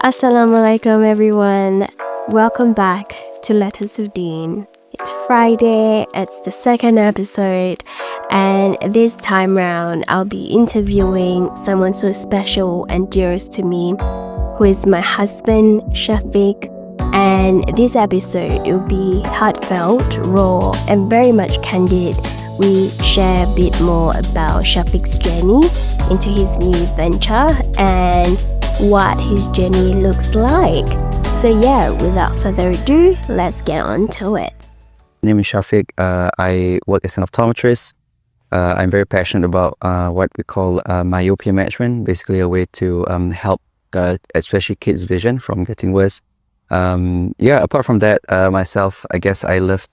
Assalamualaikum everyone. Welcome back to Letters of Deen. It's Friday, it's the second episode, and this time round I'll be interviewing someone so special and dearest to me, who is my husband, Syafiq. And this episode will be heartfelt, raw, and very much candid. We share a bit more about Syafiq's journey into his new venture and what his journey looks like. So yeah, without further ado, let's get on to it. My name is Syafiq. I work as an optometrist. I'm very passionate about what we call myopia management, basically a way to help especially kids' vision from getting worse. Apart from that, myself, I guess I love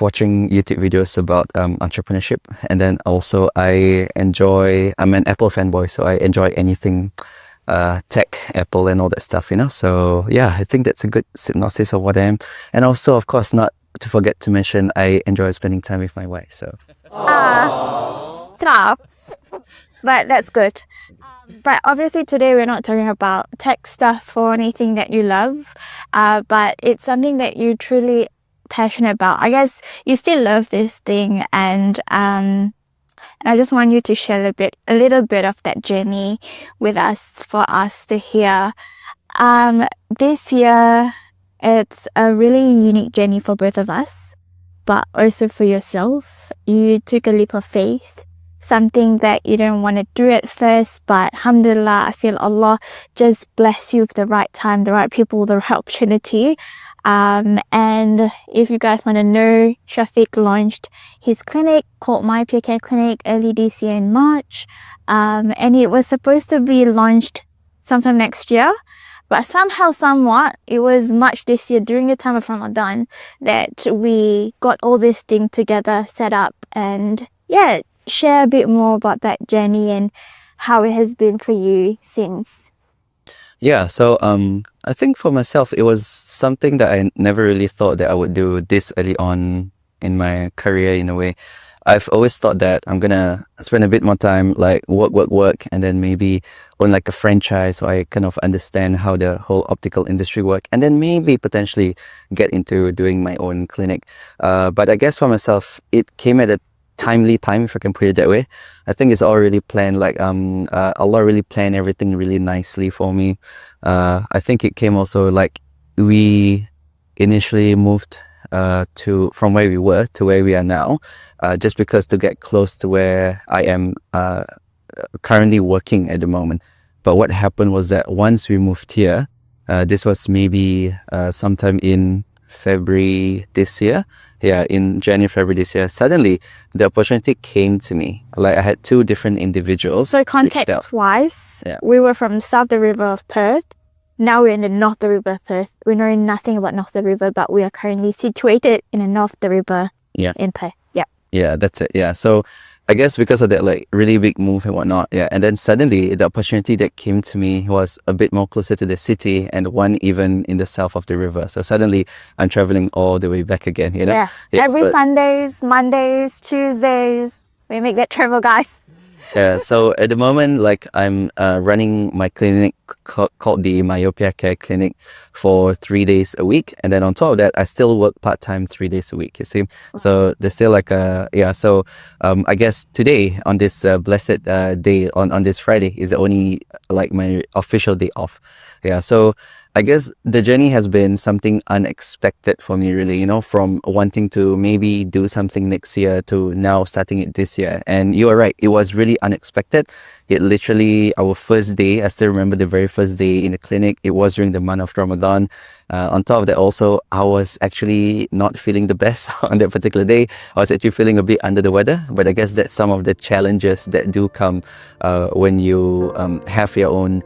watching YouTube videos about entrepreneurship, and then also I'm an Apple fanboy, so I enjoy anything tech, Apple and all that stuff, So yeah, I think that's a good synopsis of what I am. And also, of course, not to forget to mention, I enjoy spending time with my wife, so. Stop. But that's good. But obviously today we're not talking about tech stuff or anything that you love, but it's something that you truly passionate about. I guess you still love this thing, and I just want you to share a little bit of that journey with us for us to hear. This year it's a really unique journey for both of us, but also for yourself. You took a leap of faith, something that you didn't want to do at first, but alhamdulillah, I feel Allah just bless you with the right time, the right people, the right opportunity. And if you guys want to know, Syafiq launched his clinic called Myopia Care Clinic early this year in March. And it was supposed to be launched sometime next year, but somewhat, it was March this year during the time of Ramadan that we got all this thing together, set up, and yeah, share a bit more about that journey and how it has been for you since. Yeah, so I think for myself, it was something that I never really thought that I would do this early on in my career in a way. I've always thought that I'm gonna spend a bit more time like work, and then maybe own like a franchise so I kind of understand how the whole optical industry work, and then maybe potentially get into doing my own clinic. But I guess for myself, it came at a timely time, if I can put it that way. I think it's all really planned, like Allah really planned everything really nicely for me. I think it came also like we initially moved from where we were to where we are now, just because to get close to where I am currently working at the moment. But what happened was that once we moved here, this was maybe sometime in February this year. Yeah, in January, February this year, suddenly the opportunity came to me. Like I had two different individuals. So context-wise, Yeah. we were from south the river of Perth. Now we're in the north the river of Perth. We know nothing about north the river, but we are currently situated in the north the river in Perth. Yeah. Yeah, that's it. Yeah. So I guess because of that like really big move and whatnot, yeah. And then suddenly the opportunity that came to me was a bit more closer to the city, and one even in the south of the river. So suddenly I'm traveling all the way back again, Yeah. Every Sundays, Mondays, Tuesdays, we make that travel, guys. Yeah, so at the moment, like I'm running my clinic called the Myopia Care Clinic for 3 days a week, and then on top of that, I still work part-time 3 days a week, you see. So there's still like I guess today on this blessed day, on this Friday, is only like my official day off. Yeah, so I guess the journey has been something unexpected for me, really, from wanting to maybe do something next year to now starting it this year. And you are right, it was really unexpected. It literally, our first day, I still remember the very first day in the clinic, it was during the month of Ramadan. On top of that also, I was actually not feeling the best on that particular day. I was actually feeling a bit under the weather, but I guess that's some of the challenges that do come when you have your own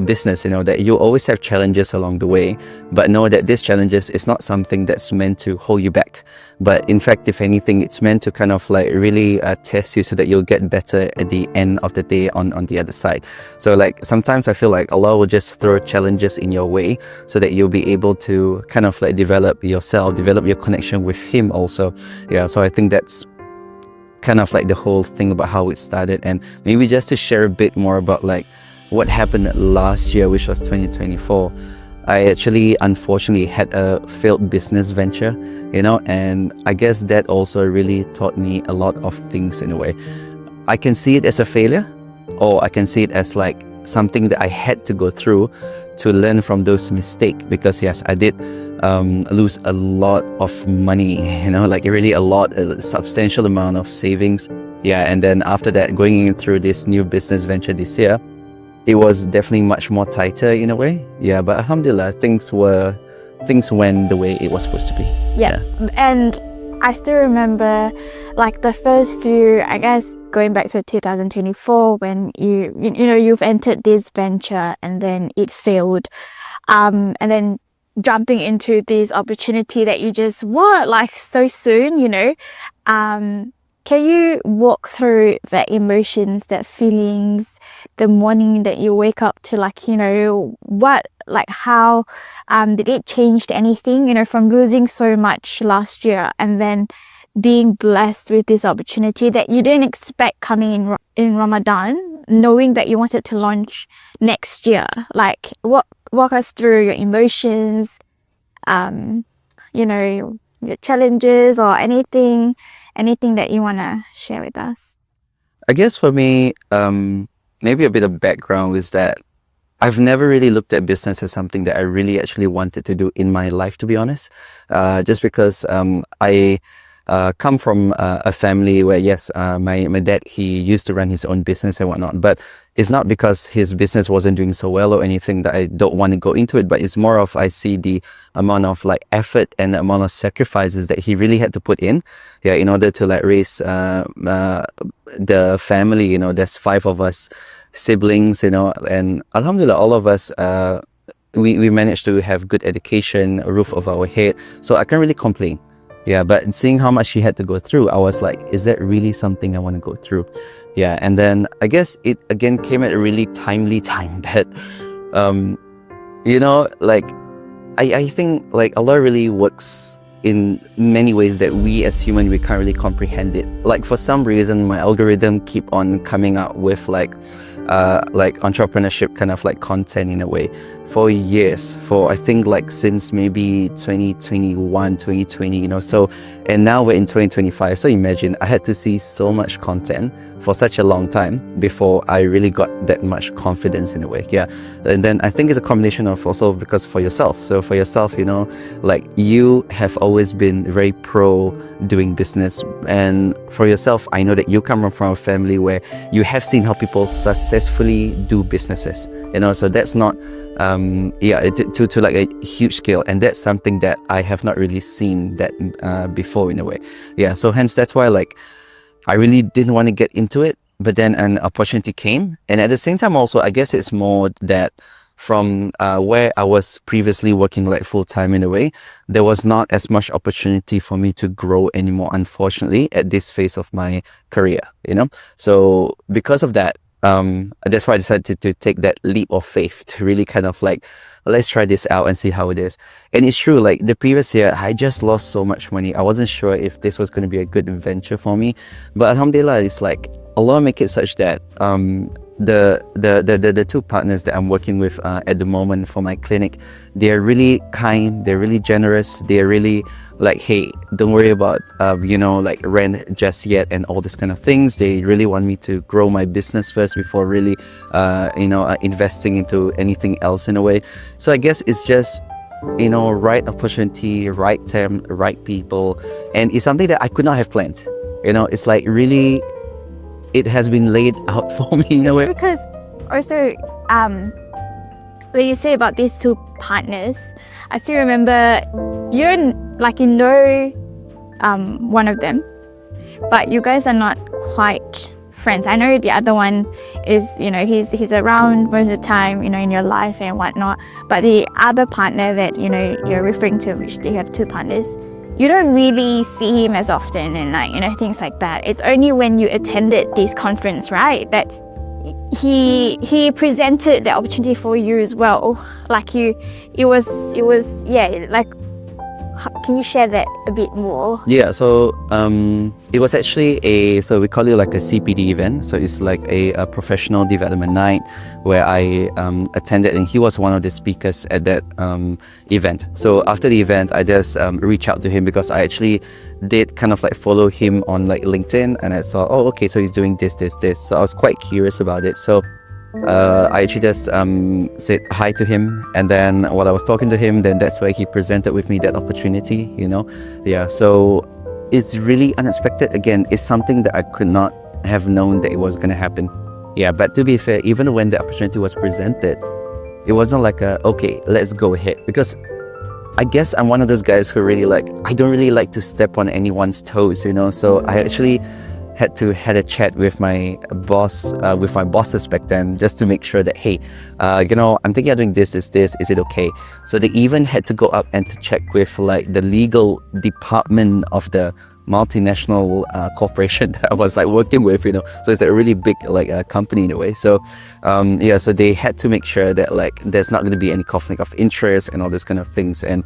business, that you always have challenges along the way, but know that these challenges is not something that's meant to hold you back. But in fact, if anything, it's meant to kind of like really test you so that you'll get better at the end of the day on the other side. So like sometimes I feel like Allah will just throw challenges in your way so that you'll be able to kind of like develop yourself, develop your connection with Him also. Yeah, so I think that's kind of like the whole thing about how it started. And maybe just to share a bit more about like what happened last year, which was 2024, I actually unfortunately had a failed business venture, and I guess that also really taught me a lot of things in a way. I can see it as a failure, or I can see it as like something that I had to go through to learn from those mistakes, because yes, I did lose a lot of money, like really a substantial amount of savings. Yeah, and then after that, going through this new business venture this year, it was definitely much more tighter in a way. Yeah, but alhamdulillah, things went the way it was supposed to be. Yeah. And I still remember like the first few, I guess, going back to 2024 when you've entered this venture and then it failed, and then jumping into this opportunity that you just want like so soon, can you walk through the emotions, the feelings, the morning that you wake up to, like, how did it change anything, from losing so much last year and then being blessed with this opportunity that you didn't expect coming in Ramadan, knowing that you wanted to launch next year? Like, walk us through your emotions, your challenges or anything that you want to share with us. I guess for me, maybe a bit of background is that I've never really looked at business as something that I really actually wanted to do in my life, to be honest. Just because I come from a family where, yes, my dad, he used to run his own business and whatnot, but it's not because his business wasn't doing so well or anything that I don't want to go into it, but it's more of I see the amount of like effort and the amount of sacrifices that he really had to put in, in order to like raise the family. There's 5 of us siblings, and alhamdulillah, all of us, we managed to have good education, a roof over our head, so I can't really complain. Yeah, but seeing how much he had to go through, I was like, is that really something I want to go through? Yeah, and then I guess it again came at a really timely time that, I think like Allah really works in many ways that we as human, we can't really comprehend it. Like for some reason, my algorithm keep on coming out with like entrepreneurship kind of like content in a way for years, for I think like since maybe 2021, 2020, so, and now we're in 2025. So imagine I had to see so much content for such a long time before I really got that much confidence in a way. Yeah. And then I think it's a combination of also because for yourself. So for yourself, like you have always been very pro doing business. And for yourself, I know that you come from a family where you have seen how people successfully do businesses, so that's not to like a huge scale, and that's something that I have not really seen that before in a way. Yeah, so hence that's why like I really didn't want to get into it, but then an opportunity came, and at the same time also I guess it's more that from where I was previously working like full-time in a way, there was not as much opportunity for me to grow anymore, unfortunately, at this phase of my career, so because of that, that's why I decided to take that leap of faith to really kind of like, let's try this out and see how it is. And it's true, like the previous year, I just lost so much money. I wasn't sure if this was going to be a good venture for me, but alhamdulillah, it's like Allah make it such that the 2 partners that I'm working with at the moment for my clinic, they're really kind, they're really generous, they're really like, hey, don't worry about like rent just yet and all this kind of things. They really want me to grow my business first before really investing into anything else in a way. So I guess it's just right opportunity, right time, right people, and it's something that I could not have planned. It's like really, it has been laid out for me in a way. Because also, when you say about these 2 partners, I still remember you don't one of them, but you guys are not quite friends. I know the other one is, he's around most of the time, in your life and whatnot. But the other partner that, you're referring to, which they have 2 partners, you don't really see him as often and things like that. It's only when you attended this conference, right, that he presented the opportunity for you as well. Like can Can you share that a bit more? Yeah, so it was actually so we call it like a CPD event. So it's like a professional development night where I attended, and he was one of the speakers at that event. So after the event, I just reached out to him because I actually did kind of like follow him on like LinkedIn, and I saw, oh, okay, so he's doing this. So I was quite curious about it. So I actually just said hi to him, and then while I was talking to him, then that's where he presented with me that opportunity, Yeah, so it's really unexpected. Again, it's something that I could not have known that it was going to happen. Yeah, but to be fair, even when the opportunity was presented, it wasn't like okay, let's go ahead. Because I guess I'm one of those guys who really I don't really like to step on anyone's toes, So I actually had a chat with my bosses back then, just to make sure that, hey, I'm thinking of doing this, is it okay? So they even had to go up and to check with the legal department of the multinational corporation that I was working with, So it's a really big company in a way. So so they had to make sure that there's not going to be any conflict of interest and all this kind of things, and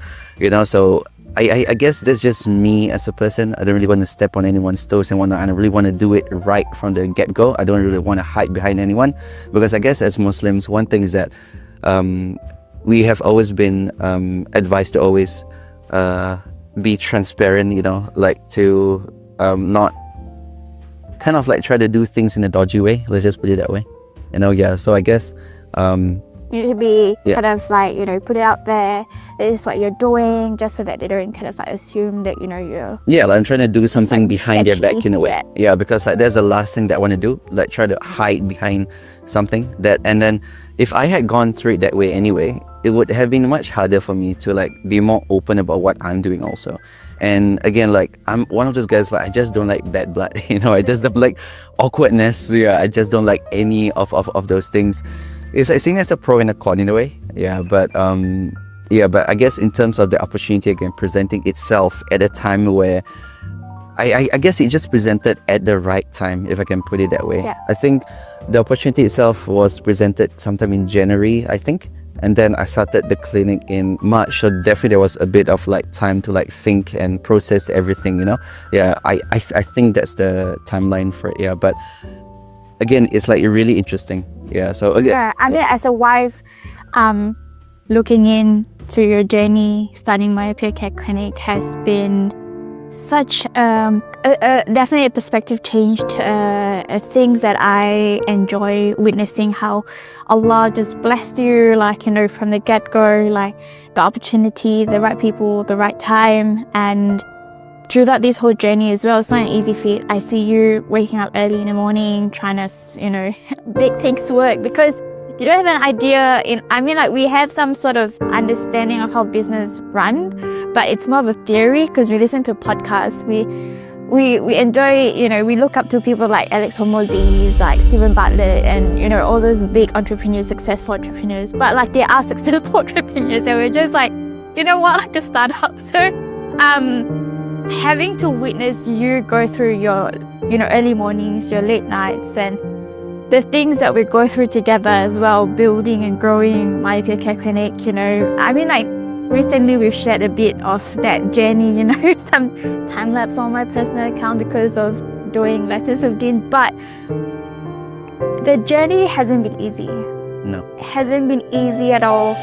so I guess that's just me as a person. I don't really want to step on anyone's toes and whatnot, and I really want to do it right from the get-go. I don't really want to hide behind anyone, because I guess as Muslims, one thing is that we have always been advised to always be transparent, to not kind of try to do things in a dodgy way. Let's just put it that way. So I guess you need to be kind of put it out there. This is what you're doing, just so that they don't kind of assume that you're I'm trying to do something behind their back in a way. Yeah, because that's the last thing that I want to do, try to hide behind something that. And then if I had gone through it that way anyway, it would have been much harder for me to be more open about what I'm doing also. And again, I'm one of those guys, I just don't like bad blood. I just don't like awkwardness. Yeah, I just don't like any of those things. It's seen as a pro and a con in a way. But I guess in terms of the opportunity, again, presenting itself at a time where I guess it just presented at the right time, if I can put it that way. I think the opportunity itself was presented sometime in January, I think, and then I started the clinic in March, so definitely there was a bit of time to think and process everything, I think that's the timeline for it. But again, it's really interesting. So again, I mean, as a wife, looking into your journey starting Myopia Care Clinic has been such definitely a perspective change, things that I enjoy witnessing, how Allah just blessed you from the get-go, the opportunity, the right people, the right time, and throughout this whole journey as well. It's not an easy feat. I see you waking up early in the morning trying to make things work, because you don't have an idea we have some sort of understanding of how business run, but it's more of a theory, because we listen to podcasts, we enjoy, we look up to people like Alex Hormozi, Stephen Bartlett, and all those big entrepreneurs, successful entrepreneurs, but they are successful entrepreneurs, and we're just what, like a startup. So having to witness you go through your early mornings, your late nights, and the things that we go through together as well, building and growing Myopia Care Clinic, recently we've shared a bit of that journey, some time lapse on my personal account because of doing Letters of Deen, but the journey hasn't been easy. No. It hasn't been easy at all.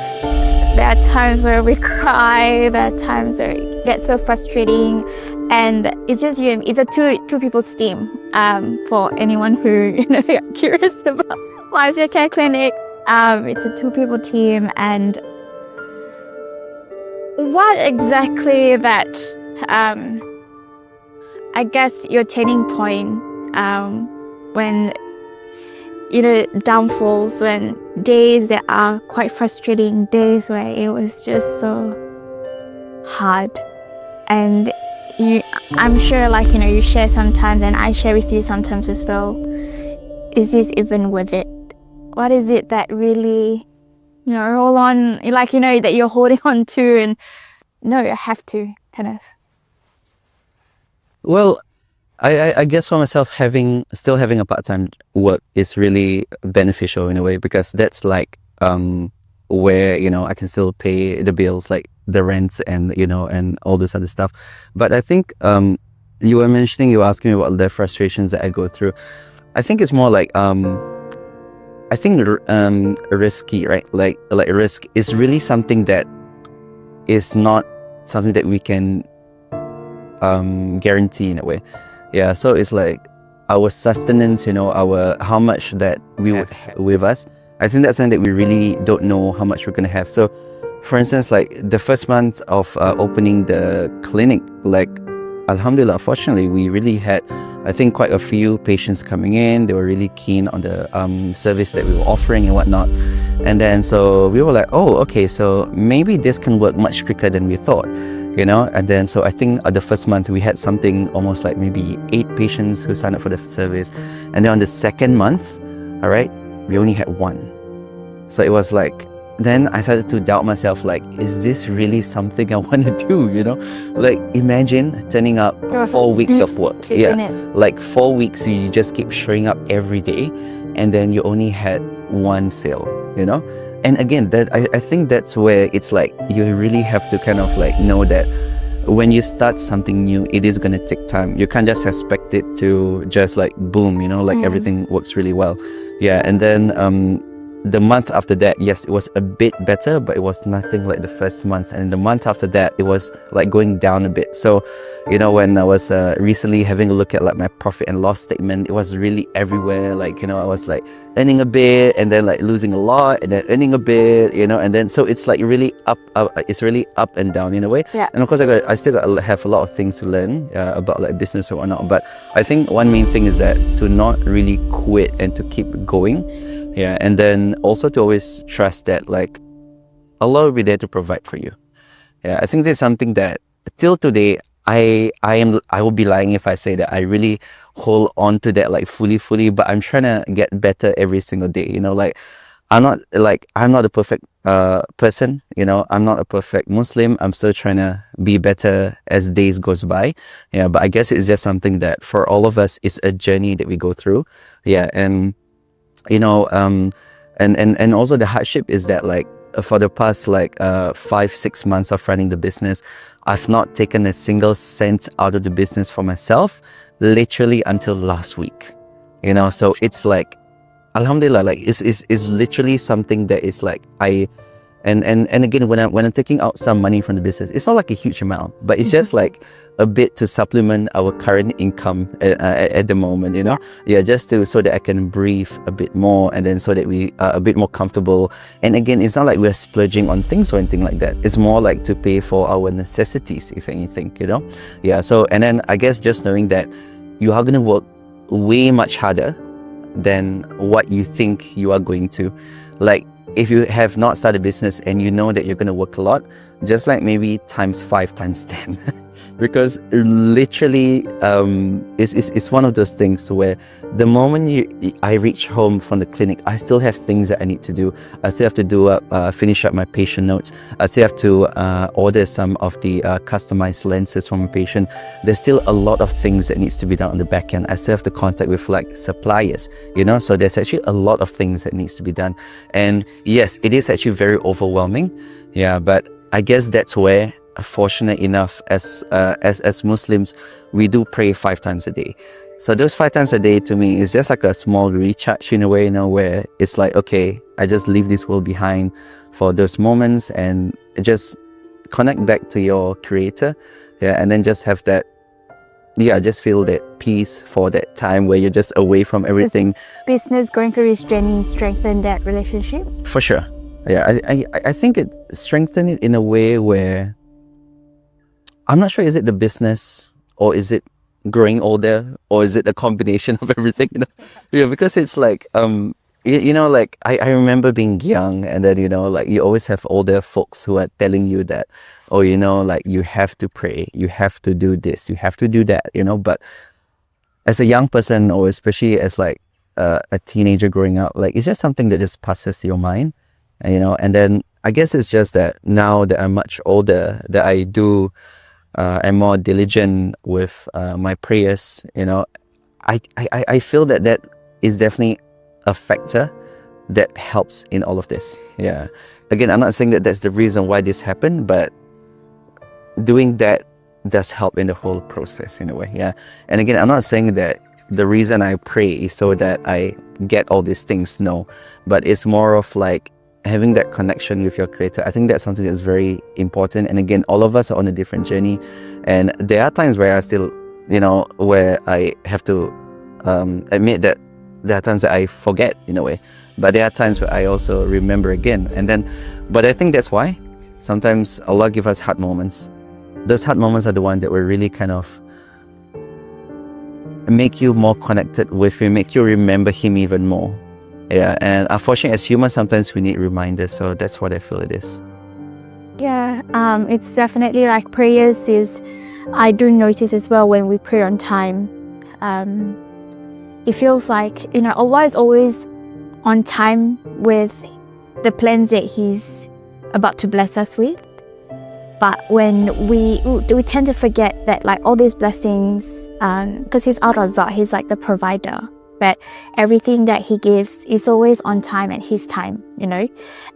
There are times where we cry, there are times where it gets so frustrating, and it's just it's a two people's team. For anyone who are curious about Myopia Care Clinic, it's a 2-people team. And what exactly that I guess your turning point, when downfalls, when days that are quite frustrating, days where it was just so hard, and I'm sure you share sometimes, and I share with you sometimes as well, is this even worth it? What is it that really hold on, that you're holding on to, and no, you have to kind of. Well, I guess for myself, still having a part-time work is really beneficial in a way, because that's where I can still pay the bills, the rents and and all this other stuff. But I think you were asking me about the frustrations that I go through. I think it's more like I think risky, right? Like risk is really something that is not something that we can guarantee in a way. Yeah, so it's like our sustenance, our how much that we would have with us. I think that's something that we really don't know how much we're gonna have. So, for instance, like the first month of opening the clinic, like Alhamdulillah, fortunately, we really had, I think, quite a few patients coming in. They were really keen on the service that we were offering and whatnot. And then so we were like, oh, okay, so maybe this can work much quicker than we thought, And then so I think the first month we had something almost like maybe 8 patients who signed up for the service. And then on the second month, all right, we only had 1. So it was like, then I started to doubt myself, like, is this really something I want to do, Like, imagine turning up 4 weeks of work. Yeah, like 4 weeks, you just keep showing up every day, and then you only had 1 sale, And again, that I think that's where it's like, you really have to kind of like know that when you start something new, it is going to take time. You can't just expect it to just like boom, like everything works really well. Yeah, and then the month after that, yes, it was a bit better, but it was nothing like the first month. And the month after that, it was like going down a bit. So, when I was recently having a look at like my profit and loss statement, it was really everywhere. Like, I was like earning a bit and then like losing a lot and then earning a bit, and then so it's like really it's really up and down in a way. Yeah. And of course, I still have a lot of things to learn about like business or whatnot. But I think one main thing is that to not really quit and to keep going. Yeah, and then also to always trust that like Allah will be there to provide for you. Yeah, I think there's something that till today I will be lying if I say that I really hold on to that like fully, but I'm trying to get better every single day. Like I'm not a perfect person. I'm not a perfect Muslim. I'm still trying to be better as days goes by. Yeah, but I guess it's just something that for all of us is a journey that we go through. Yeah, and and also the hardship is that like for the past like 5-6 months of running the business, I've not taken a single cent out of the business for myself, literally until last week. So it's like, Alhamdulillah, like it's literally something that is like and again, when I'm taking out some money from the business, it's not like a huge amount, but it's just like a bit to supplement our current income at the moment, Yeah, just so that I can breathe a bit more, and then so that we are a bit more comfortable. And again, it's not like we're splurging on things or anything like that. It's more like to pay for our necessities, if anything, Yeah. So, and then I guess just knowing that you are gonna work way much harder than what you think you are going to, like. If you have not started a business and you know that you're going to work a lot, just like maybe times 5, times 10. Because literally, it's one of those things where the moment I reach home from the clinic, I still have things that I need to do. I still have to finish up my patient notes. I still have to order some of the customized lenses from a patient. There's still a lot of things that needs to be done on the back end. I still have to contact with like suppliers, So there's actually a lot of things that needs to be done. And yes, it is actually very overwhelming. Yeah, but I guess that's where, fortunate enough, as Muslims, we do pray 5 times a day. So those 5 times a day to me is just like a small recharge in a way, where it's like, okay, I just leave this world behind for those moments and just connect back to your creator. Yeah, and then just have that, just feel that peace for that time where you're just away from everything. Business going through this journey strengthen that relationship? For sure. Yeah, I think it strengthened it in a way where I'm not sure, is it the business or is it growing older or is it a combination of everything? Yeah, because it's like like I remember being young, and then like you always have older folks who are telling you that, oh, like you have to pray, you have to do this, you have to do that, but as a young person, or especially as like a teenager growing up, like it's just something that just passes your mind, and then I guess it's just that now that I'm much older, that I do am more diligent with my prayers. I feel that is definitely a factor that helps in all of this. Yeah. Again, I'm not saying that that's the reason why this happened, but doing that does help in the whole process in a way. Yeah. And again, I'm not saying that the reason I pray is so that I get all these things. No, but it's more of like having that connection with your creator. I think that's something that's very important. And again, all of us are on a different journey, and there are times where I still, where I have to admit that there are times that I forget in a way, but there are times where I also remember again. And then, but I think that's why sometimes Allah give us hard moments. Those hard moments are the ones that will really kind of make you more connected with Him, make you remember Him even more. Yeah, and unfortunately, as humans, sometimes we need reminders. So that's what I feel it is. Yeah, it's definitely like prayers is, I do notice as well when we pray on time, it feels like, Allah is always on time with the plans that He's about to bless us with. But when we tend to forget that, like, all these blessings, because He's Ar-Razzaq, He's like the provider, but everything that He gives is always on time at His time,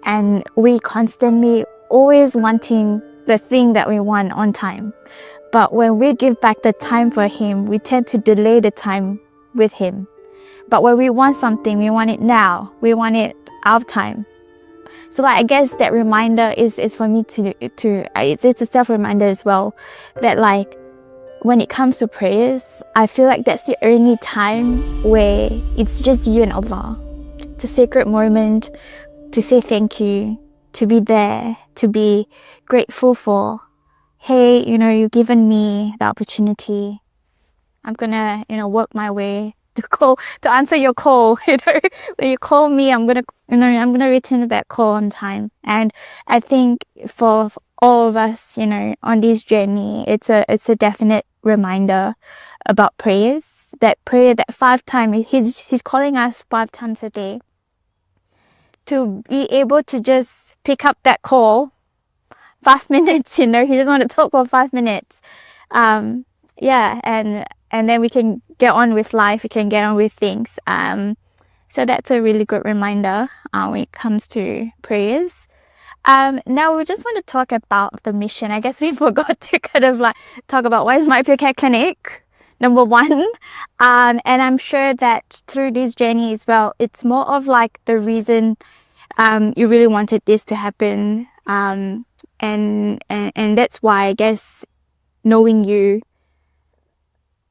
and we constantly always wanting the thing that we want on time. But when we give back the time for Him, we tend to delay the time with Him. But when we want something, we want it now, we want it out of time. So like, I guess that reminder is for me to it's a self-reminder as well, that like, when it comes to prayers, I feel like that's the only time where it's just you and Allah. It's a sacred moment to say thank you, to be there, to be grateful for, hey, you've given me the opportunity. I'm gonna, work my way to answer your call. When you call me, I'm gonna return that call on time. And I think for all of us, on this journey, it's a definite reminder about prayers. That prayer, that 5 times, he's calling us 5 times a day. To be able to just pick up that call, 5 minutes, he doesn't want to talk for 5 minutes. Yeah, and then we can get on with life, we can get on with things. So that's a really good reminder when it comes to prayers. Now we just want to talk about the mission. I guess we forgot to kind of like talk about why is Myopia Care Clinic, number 1. And I'm sure that through this journey as well, it's more of like the reason you really wanted this to happen. And that's why, I guess, knowing you,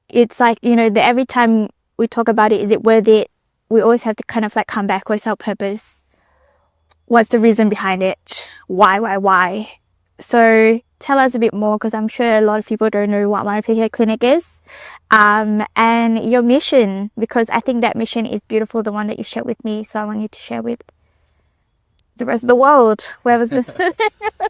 it's like, that every time we talk about it, is it worth it? We always have to kind of like come back. What's our purpose? What's the reason behind it? Why? So tell us a bit more, because I'm sure a lot of people don't know what Myopia Care Clinic is. And your mission, because I think that mission is beautiful, the one that you shared with me. So I want you to share with the rest of the world. Where was this?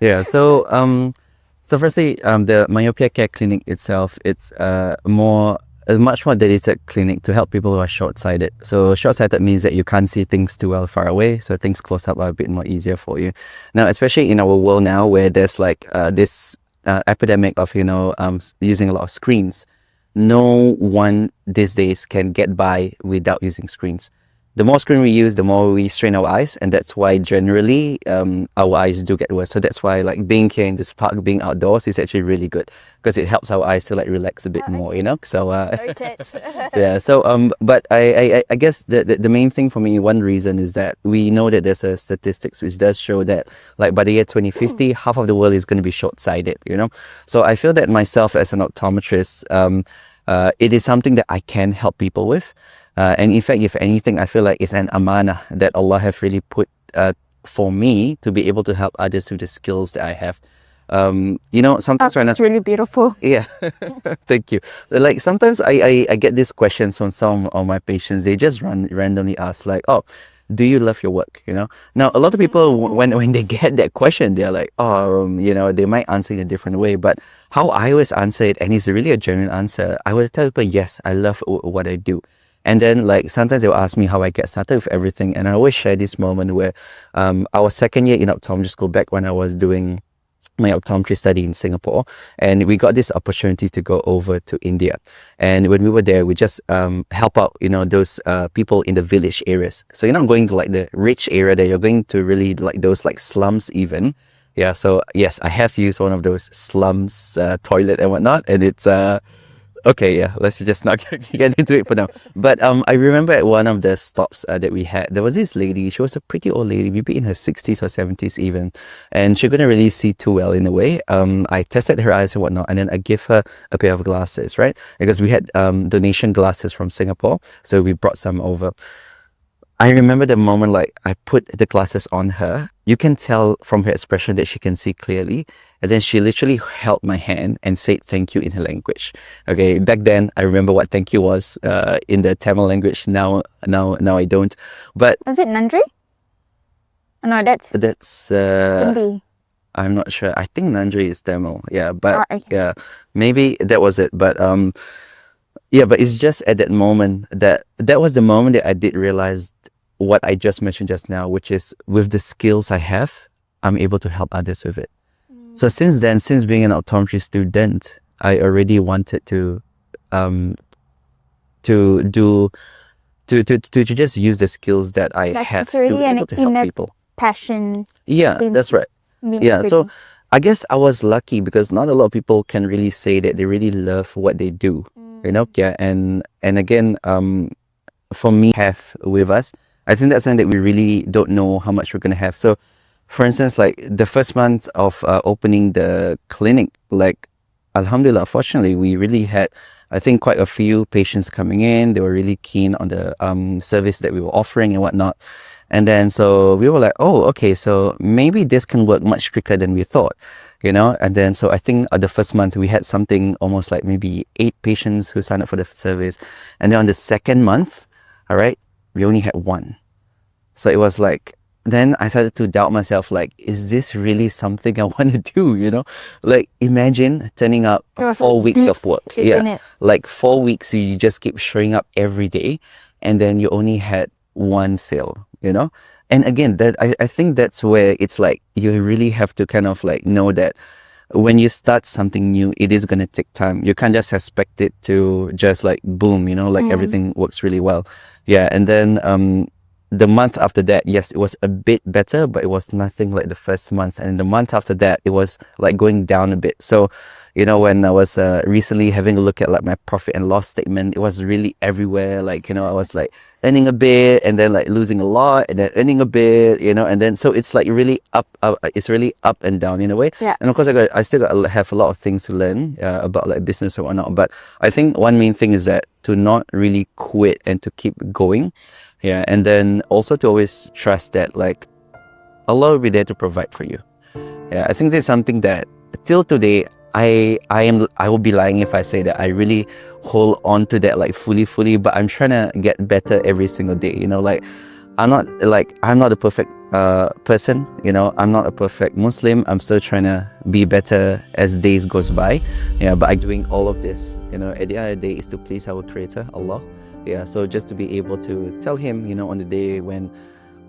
Yeah, so firstly, the Myopia Care Clinic itself, it's a much more dedicated clinic to help people who are short-sighted. So short-sighted means that you can't see things too well far away, so things close up are a bit more easier for you. Now, especially in our world now, where there's like this epidemic of using a lot of screens, no one these days can get by without using screens. The more screen we use, the more we strain our eyes, and that's why generally our eyes do get worse. So that's why like being here in this park, being outdoors is actually really good, because it helps our eyes to like relax a bit more, So yeah. So but I guess the main thing for me, one reason is that we know that there's a statistics which does show that like by the year 2050, half of the world is going to be short-sighted. So I feel that myself as an optometrist, it is something that I can help people with. And in fact, if anything, I feel like it's an amanah that Allah have really put for me to be able to help others with the skills that I have. Sometimes when it's really beautiful. Yeah, thank you. Like sometimes I get these questions from some of my patients. They just randomly ask like, "Oh, do you love your work?" Now a lot of people when they get that question, they're like, "Oh, they might answer in a different way." But how I always answer it, and it's really a genuine answer, I will tell people, "Yes, I love what I do." And then like sometimes they'll ask me how I get started with everything, and I always share this moment where I was second year in optometry school back when I was doing my optometry study in Singapore, and we got this opportunity to go over to India. And when we were there, we just help out those people in the village areas. So you're not going to like the rich area there, you're going to really like those like slums even, Yeah, so yes, I have used one of those slums toilet and whatnot, and it's okay, yeah, let's just not get into it for now. But I remember at one of the stops that we had, there was this lady. She was a pretty old lady, maybe in her 60s or 70s even, and she couldn't really see too well in a way. I tested her eyes and whatnot, and then I gave her a pair of glasses, right? Because we had donation glasses from Singapore, so we brought some over. I remember the moment like I put the glasses on her. You can tell from her expression that she can see clearly. And then she literally held my hand and said thank you in her language. Okay, back then I remember what thank you was in the Tamil language. Now I don't. But Was it Nandri? No, that's Hindi. I'm not sure. I think Nandri is Tamil. Yeah, but Oh, okay. yeah, maybe that was it. But yeah, but it's just at that moment that was the moment that I did realize what I just mentioned just now, which is with the skills I have, I'm able to help others with it. So since then, since being an optometry student, I already wanted to do to just use the skills that I Like, have it's to already be an able to help inner people. passion. Yeah, been- that's right. been Yeah, so within. I guess I was lucky because not a lot of people can really say that they really love what they do. You know, yeah, and again, for me, have with us, I think that's something that we really don't know how much we're gonna have. So, for instance, like the first month of opening the clinic, like Alhamdulillah, fortunately, we really had, I think, quite a few patients coming in. They were really keen on the service that we were offering and whatnot. And then so we were like, oh, okay, so maybe this can work much quicker than we thought, you know? And then so I think the first month we had something almost like maybe 8 patients who signed up for the service. And then on the second month, all right, we only had 1. So it was like, then I started to doubt myself, like, is this really something I want to do, you know? Like, imagine turning up It was 4 like weeks of work. isn't Yeah. it? Like 4 weeks, you just keep showing up every day, and then you only had 1 sale, you know? And again, that I think that's where it's like, you really have to kind of like know that when you start something new, it is going to take time. You can't just expect it to just like boom, you know, like everything works really well. Yeah. And then the month after that, yes, it was a bit better, but it was nothing like the first month. And the month after that, it was like going down a bit. So, you know, when I was recently having a look at like my profit and loss statement, it was really everywhere. Like, you know, I was like earning a bit and then like losing a lot and then earning a bit, you know, and then so it's like really it's really up and down in a way. Yeah. And of course, I still have a lot of things to learn about like business or whatnot. But I think one main thing is that to not really quit and to keep going. Yeah, and then also to always trust that like Allah will be there to provide for you. Yeah, I think there's something that till today I will be lying if I say that I really hold on to that like fully, but I'm trying to get better every single day. You know, like I'm not a perfect person. You know, I'm not a perfect Muslim. I'm still trying to be better as days goes by. Yeah, but I'm doing all of this. You know, at the end of the day, is to please our Creator, Allah. Yeah, so just to be able to tell Him, you know, on the day when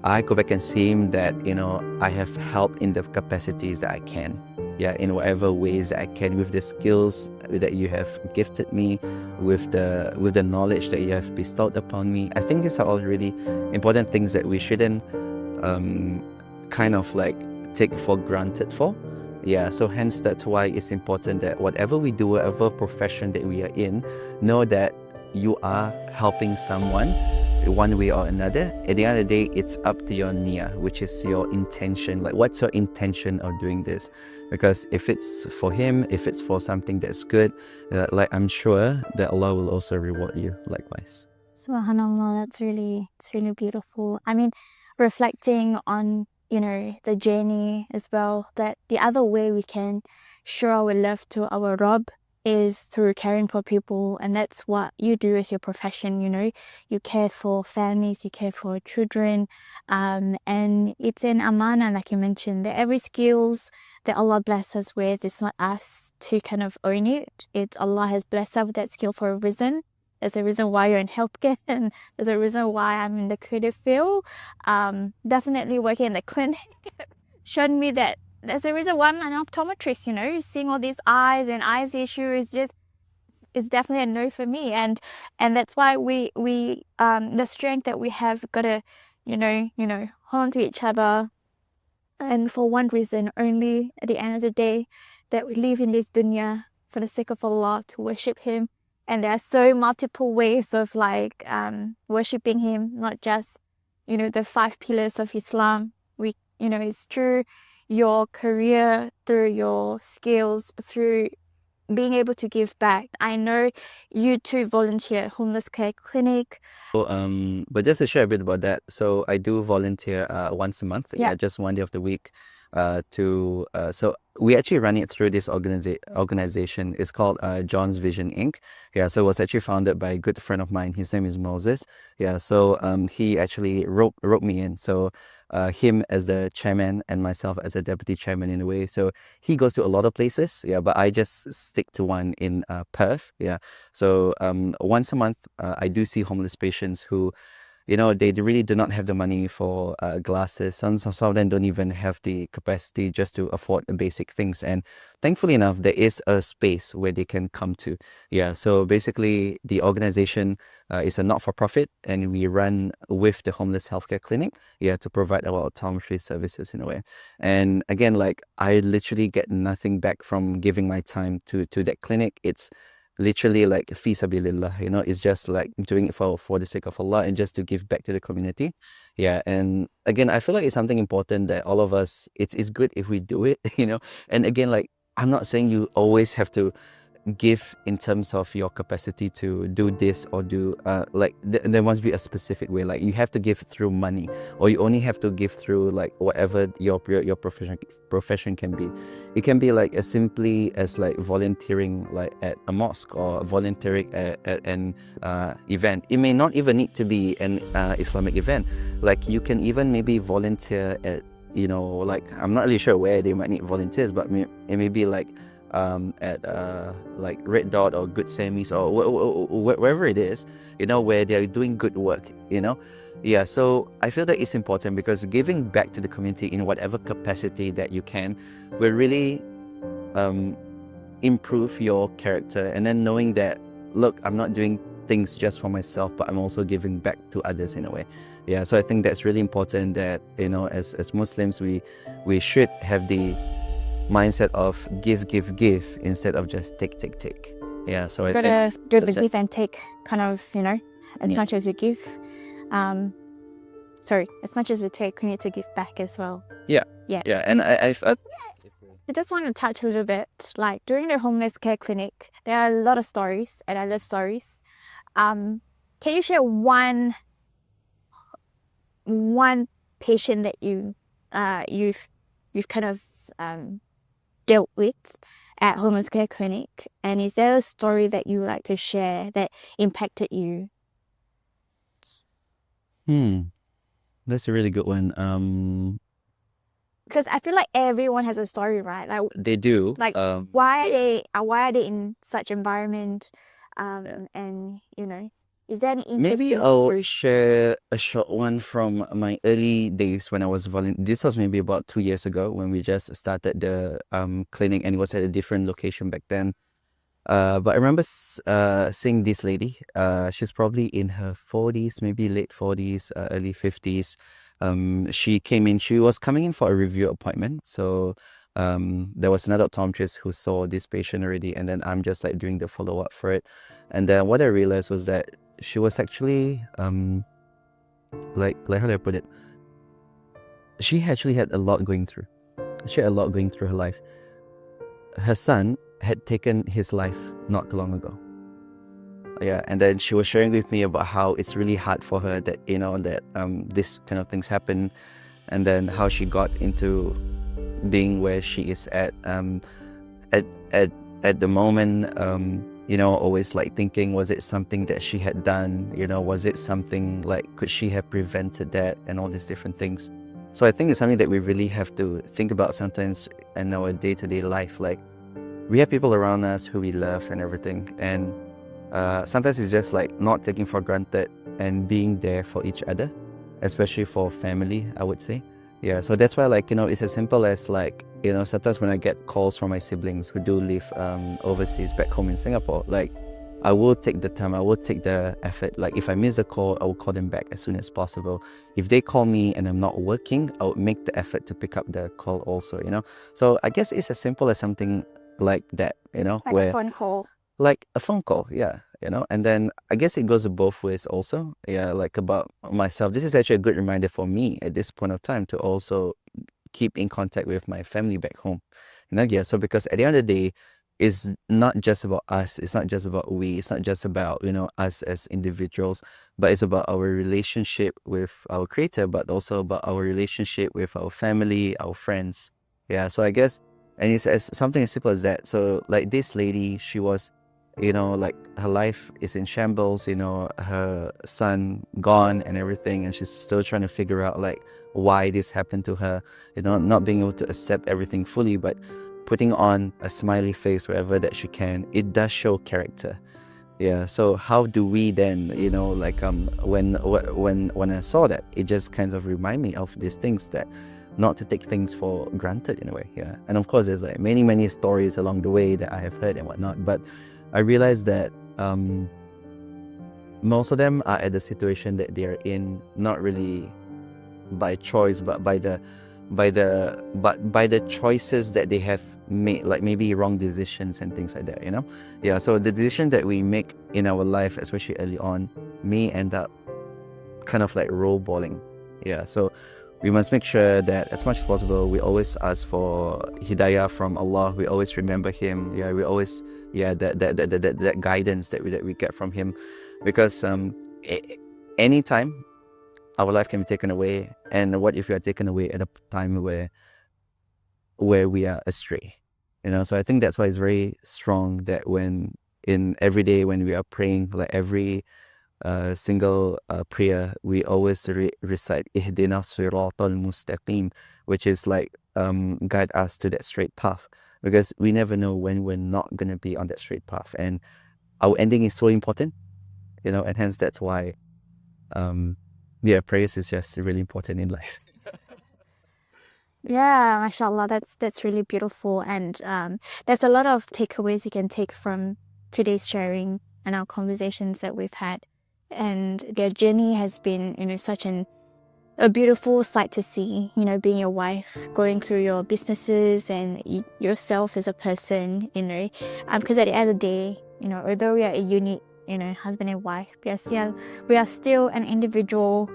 I go back and see Him that, you know, I have helped in the capacities that I can. Yeah, in whatever ways that I can, with the skills that you have gifted me, with the knowledge that you have bestowed upon me. I think these are all really important things that we shouldn't kind of like take for granted for. Yeah, so hence that's why it's important that whatever we do, whatever profession that we are in, know that you are helping someone one way or another. At the end of the day, it's up to your niyyah, which is your intention. Like, what's your intention of doing this? Because if it's for Him, if it's for something that's good, like I'm sure that Allah will also reward you likewise. Subhanallah, it's really beautiful. I mean, reflecting on, you know, the journey as well, that the other way we can show our love to our Rabb is through caring for people, and that's what you do as your profession. You know, you care for families, you care for children, and it's an amana, like you mentioned, that every skills that Allah bless us with, it's not us to kind of own it. It's Allah has blessed us with that skill for a reason. There's a reason why you're in healthcare, and there's a reason why I'm in the creative field. Definitely working in the clinic showed me that there's a reason why I'm an optometrist. You know, seeing all these eyes and eyes issues is definitely a no for me, and that's why we the strength that we have got to, you know, hold on to each other, and for one reason only, at the end of the day, that we live in this dunya for the sake of Allah, to worship Him. And there are so multiple ways of like worshipping Him, not just, you know, the 5 pillars of Islam. We, you know, it's through your career, through your skills, through being able to give back. I know you too volunteer at Homeless Care Clinic. So, but just to share a bit about that, so I do volunteer once a month, Yeah. just one day of the week. So we actually run it through this organization. It's called John's Vision Inc. Yeah, so it was actually founded by a good friend of mine. His name is Moses. Yeah, so he actually wrote me in. So him as the chairman and myself as a deputy chairman in a way. So he goes to a lot of places. Yeah, but I just stick to one in Perth. Yeah, so once a month I do see homeless patients who, you know, they really do not have the money for glasses. Some of them don't even have the capacity just to afford the basic things. And thankfully enough, there is a space where they can come to. Yeah, so basically the organization is a not-for-profit, and we run with the Homeless Healthcare Clinic, yeah, to provide our optometry services in a way. And again, like, I literally get nothing back from giving my time to that clinic. It's literally like fi sabilillah, you know, it's just like doing it for the sake of Allah and just to give back to the community. Yeah, and again, I feel like it's something important that all of us, it's good if we do it, you know. And again, like, I'm not saying you always have to give in terms of your capacity to do this or do like there must be a specific way. Like, you have to give through money, or you only have to give through like whatever your profession can be. It can be like as simply as like volunteering like at a mosque, or volunteering at an event. It may not even need to be an Islamic event. Like, you can even maybe volunteer at, you know, like, I'm not really sure where they might need volunteers, but it may be like at like Red Dot or Good Sammy's or wherever it is, you know, where they're doing good work, you know. Yeah, so I feel that it's important, because giving back to the community in whatever capacity that you can will really improve your character. And then knowing that, look, I'm not doing things just for myself, but I'm also giving back to others in a way. Yeah, so I think that's really important, that, you know, as Muslims, we should have the mindset of give instead of just take. Yeah, so I Gotta think do the that's it. give and take kind of, you know, as Yeah. much as we give. As much as we take, we need to give back as well. Yeah, and I I just want to touch a little bit, like during the homeless care clinic, there are a lot of stories, and I love stories. Can you share one patient that you've kind of dealt with at homeless care clinic, and is there a story that you would like to share that impacted you? That's a really good one. Because I feel like everyone has a story, right? Like, They do. like why are they in such environment? And you know, is there any interesting Maybe I'll story? share a short one from my early days when I was This was maybe about 2 years ago, when we just started the clinic, and it was at a different location back then. But I remember seeing this lady. She's probably in her 40s, maybe late 40s, early 50s. She came in. She was coming in for a review appointment. So there was another optometrist who saw this patient already, and then I'm just like doing the follow up for it. And then what I realized was that she was actually like how do I put it? She actually had a lot going through. She had a lot going through her life. Her son had taken his life not too long ago. Yeah, and then she was sharing with me about how it's really hard for her, that, you know, that this kind of things happen, and then how she got into being where she is at the moment. You know, always like thinking, was it something that she had done? You know, was it something like, could she have prevented that, and all these different things. So I think it's something that we really have to think about sometimes in our day-to-day life. Like, we have people around us who we love and everything, and sometimes it's just like not taking for granted and being there for each other, especially for family, I would say. Yeah, so that's why, like, you know, it's as simple as like, you know, sometimes when I get calls from my siblings who do live overseas back home in Singapore, like, I will take the time, I will take the effort. Like if I miss a call, I will call them back as soon as possible. If they call me and I'm not working, I would make the effort to pick up the call also, you know. So I guess it's as simple as something like that, you know, Like a phone call. like a phone call, yeah, you know. And then I guess it goes both ways also, yeah, like about myself. This is actually a good reminder for me at this point of time to also keep in contact with my family back home, you know. Yeah, so because at the end of the day, it's not just about us, it's not just about we, it's not just about, you know, us as individuals, but it's about our relationship with our creator, but also about our relationship with our family, our friends. Yeah, so I guess, and it's as something as simple as that. So like this lady, she was, you know, like her life is in shambles, you know, her son gone and everything, and she's still trying to figure out like why this happened to her, you know, not being able to accept everything fully, but putting on a smiley face wherever that she can. It does show character. Yeah, so how do we then, you know, like when I saw that, it just kind of remind me of these things, that not to take things for granted in a way. Yeah, and of course there's like many stories along the way that I have heard and whatnot, but I realized that most of them are at the situation that they are in, not really by choice, but by the choices that they have made, like maybe wrong decisions and things like that, you know. Yeah, so the decision that we make in our life, especially early on, may end up kind of like role balling. Yeah, so we must make sure that as much as possible we always ask for hidayah from Allah. We always remember Him. Yeah, we always, yeah, that guidance that we get from Him, because anytime our life can be taken away, and what if we are taken away at a time where we are astray, you know. So I think that's why it's very strong that when in every day when we are praying, like every single prayer, we always recite ihdina siratal mustaqim, which is like guide us to that straight path, because we never know when we're not going to be on that straight path, and our ending is so important, you know, and hence that's why yeah, prayers is just really important in life. Yeah, mashallah, that's really beautiful, and there's a lot of takeaways you can take from today's sharing and our conversations that we've had, and their journey has been, you know, such a beautiful sight to see, you know, being a wife, going through your businesses and yourself as a person, you know, because at the end of the day, you know, although we are a unit, you know, husband and wife, we are still an individual,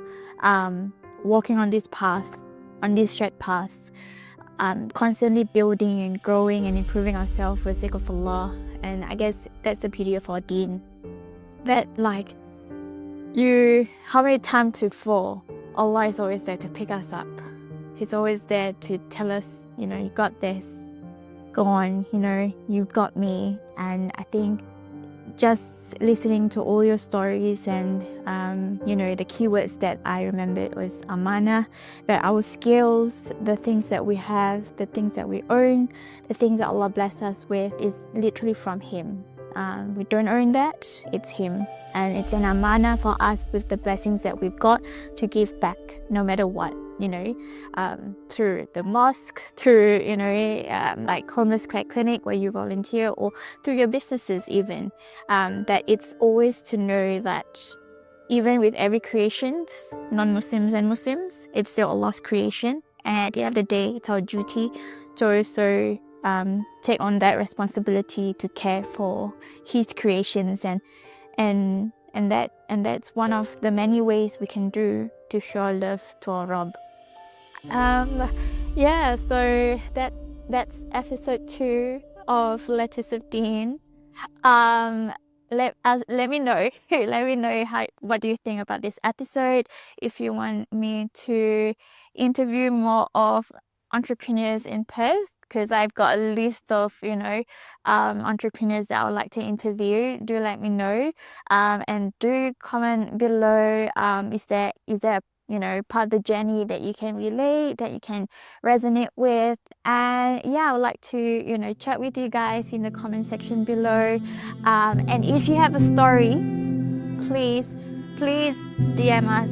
walking on this path, on this shared path, constantly building and growing and improving ourselves for the sake of Allah. And I guess that's the beauty of our deen, that like how many times to fall, Allah is always there to pick us up. He's always there to tell us, you know, you got this, go on, you know, you've got me. And I think just listening to all your stories and you know, the keywords that I remembered was amana, that our skills, the things that we have, the things that we own, the things that Allah bless us with is literally from Him. We don't own that, it's Him, and it's an amana for us with the blessings that we've got to give back no matter what, you know, through the mosque, through, you know, like Homeless Care Clinic where you volunteer, or through your businesses even, that it's always to know that even with every creations, non-Muslims and Muslims, it's still Allah's creation, and at the end of the day, it's our duty to also take on that responsibility to care for His creations, and that's one of the many ways we can do to show love to our Rabb. Yeah, so that's episode 2 of Letters of Deen. Let me know what do you think about this episode. If you want me to interview more of entrepreneurs in Perth, because I've got a list of, you know, entrepreneurs that I would like to interview, do let me know, and do comment below. Is there you know, part of the journey that you can relate, that you can resonate with? And yeah, I would like to, you know, chat with you guys in the comment section below. And if you have a story, please DM us,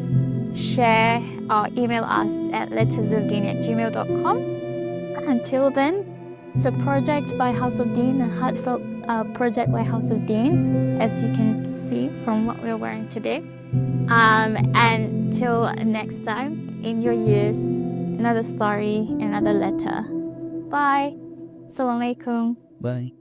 share, or email us at lettersofdeen@gmail.com. Until then, it's a project by House of Deen, a heartfelt project like House of Deen, as you can see from what we're wearing today. And till next time, in your ears, another story, another letter. Bye. Assalamualaikum. Bye.